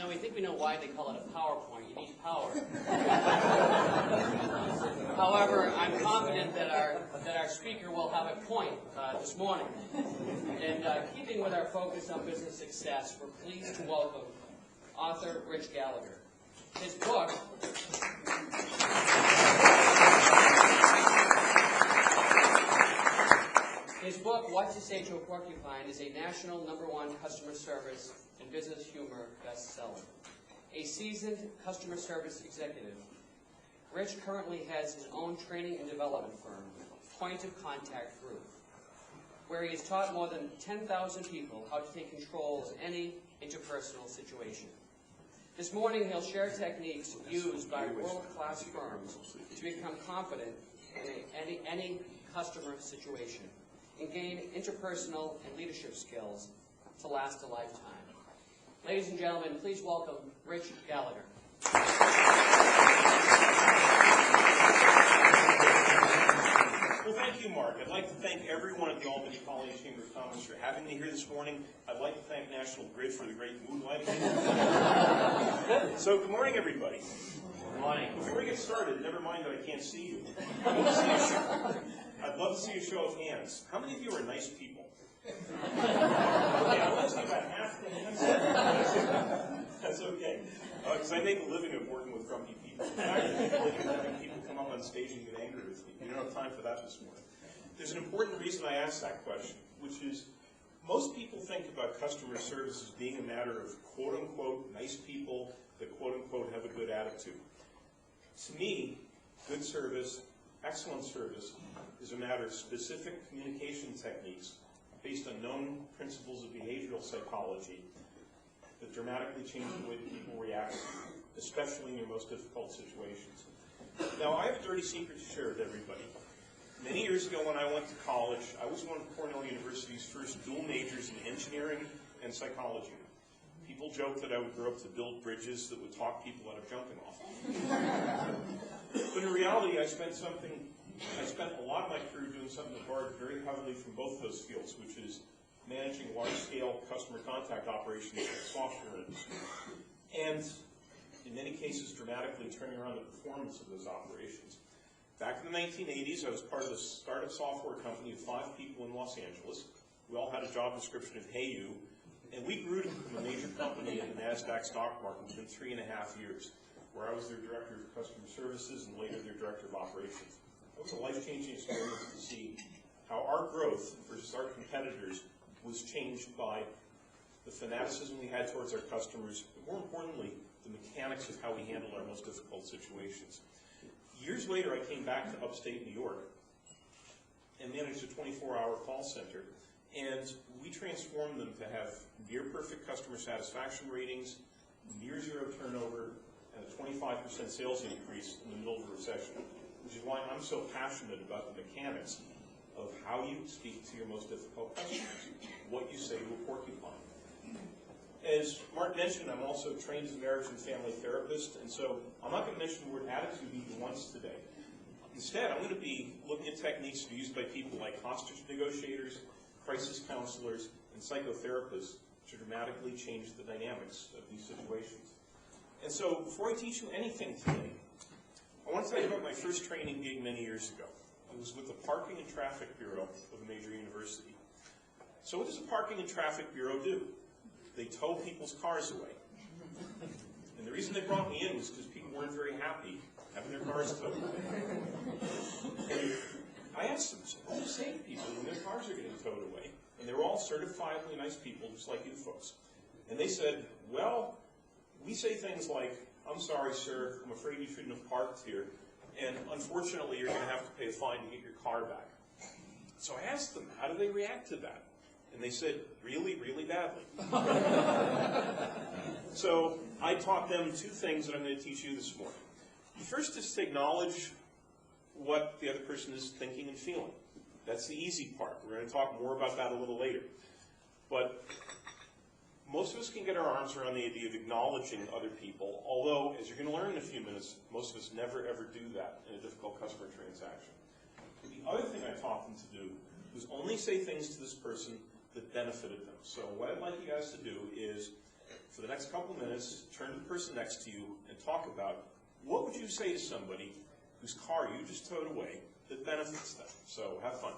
Now, we think we know why they call it a PowerPoint. You need power. However, I'm confident that our speaker will have a point this morning. And keeping with our focus on business success, we're pleased to welcome author Rich Gallagher. His book, What to Say to a Porcupine, is a national #1 customer service and business humor bestseller. A seasoned customer service executive, Rich currently has his own training and development firm, Point of Contact Group, where he has taught more than 10,000 people how to take control of any interpersonal situation. This morning, he'll share techniques used by world-class firms to become confident in any customer situation and gain interpersonal and leadership skills to last a lifetime. Ladies and gentlemen, please welcome Rich Gallagher. Well, thank you, Mark. I'd like to thank everyone at the Albany-Colonie Chamber of Commerce for having me here this morning. I'd like to thank National Grid for the great mood lighting. So, good morning, everybody. Good morning. Before we get started, never mind that I can't see you. I'd love to see a show of hands. How many of you are nice people? Okay, I want to see about half the hands. That's okay. Because I make a living of working with grumpy people. In fact, I make a living of having people come up on stage and get angry with me. We don't have time for that this morning. There's an important reason I asked that question, which is most people think about customer service as being a matter of quote-unquote nice people that quote-unquote have a good attitude. To me, good service, excellent service, is a matter of specific communication techniques based on known principles of behavioral psychology that dramatically change the way that people react, especially in your most difficult situations. Now, I have a dirty secret to share with everybody. Many years ago when I went to college, I was one of Cornell University's first dual majors in engineering and psychology. People joke that I would grow up to build bridges that would talk people out of jumping off. But in reality, I spent a lot of my career doing something that borrowed very heavily from both those fields, which is managing large-scale customer contact operations in the software industry, and in many cases dramatically turning around the performance of those operations. Back in the 1980s, I was part of a startup software company of 5 people in Los Angeles. We all had a job description of "Hey You," and we grew to become a major company in the NASDAQ stock market within 3.5 years, where I was their director of customer services and later their director of operations. It was a life-changing experience to see how our growth versus our competitors was changed by the fanaticism we had towards our customers, but more importantly, the mechanics of how we handled our most difficult situations. Years later, I came back to upstate New York and managed a 24-hour call center, and we transformed them to have near-perfect customer satisfaction ratings, near-zero turnover, and a 25% sales increase in the middle of a recession, which is why I'm so passionate about the mechanics of how you speak to your most difficult customers, what you say to a porcupine. As Mark mentioned, I'm also trained as a marriage and family therapist, and so I'm not going to mention the word attitude even once today. Instead, I'm going to be looking at techniques used by people like hostage negotiators, crisis counselors, and psychotherapists to dramatically change the dynamics of these situations. And so, before I teach you anything today, I want to tell you about my first training gig many years ago. It was with the Parking and Traffic Bureau of a major university. So what does the Parking and Traffic Bureau do? They tow people's cars away. And the reason they brought me in was because people weren't very happy having their cars towed away. And I asked them, so what do you say to people when their cars are getting towed away? And they were all certifiably nice people, just like you folks. And they said, well, we say things like, I'm sorry, sir, I'm afraid you shouldn't have parked here, and unfortunately you're going to have to pay a fine to get your car back. So I asked them, how do they react to that? And they said, really, really badly. So I taught them 2 things that I'm going to teach you this morning. The first is to acknowledge what the other person is thinking and feeling. That's the easy part. We're going to talk more about that a little later. But most of us can get our arms around the idea of acknowledging other people, although, as you're going to learn in a few minutes, most of us never, ever do that in a difficult customer transaction. The other thing I taught them to do was only say things to this person that benefited them. So what I'd like you guys to do is for the next couple minutes, turn to the person next to you and talk about what would you say to somebody whose car you just towed away that benefits them. So have fun.